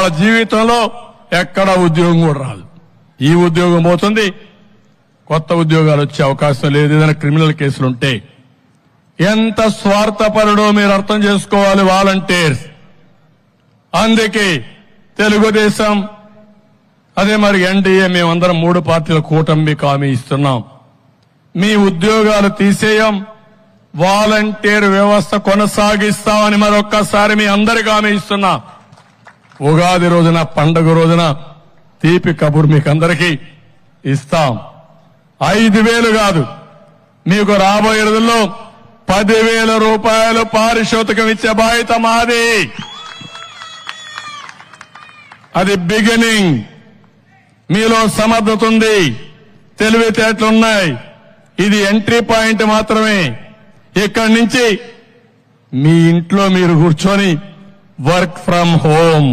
వాళ్ళ జీవితంలో ఎక్కడ ఉద్యోగం కూడా రాదు. ఈ ఉద్యోగం పోతుంది, కొత్త ఉద్యోగాలు వచ్చే అవకాశం లేదు. ఏదైనా క్రిమినల్ కేసులుంటే ఎంత స్వార్థపరుడో మీరు అర్థం చేసుకోవాలి వాలంటీర్స్. అందుకే తెలుగుదేశం అదే మరి ఎన్డీఏ మేమందరం 3 పార్టీల కూటమికి హామీ ఇస్తున్నాం. మీ ఉద్యోగాలు తీసేయం, వాలంటీర్ వ్యవస్థ కొనసాగిస్తామని మరొక్కసారి మీ అందరికీ హామీ ఇస్తున్నాం. ఉగాది రోజున, పండుగ రోజున తీపి కబురు మీకు అందరికీ ఇస్తాం. 5,000 కాదు, మీకు రాబోయే రోజుల్లో 10,000 రూపాయలు పారితోషికం ఇచ్చే బాధ్యత మాది. అది బిగినింగ్. మీలో సమర్థత ఉంది, తెలివితేటలున్నాయి. ఇది ఎంట్రీ పాయింట్ మాత్రమే. ఇక్కడి నుంచి మీ ఇంట్లో మీరు కూర్చొని వర్క్ ఫ్రం హోమ్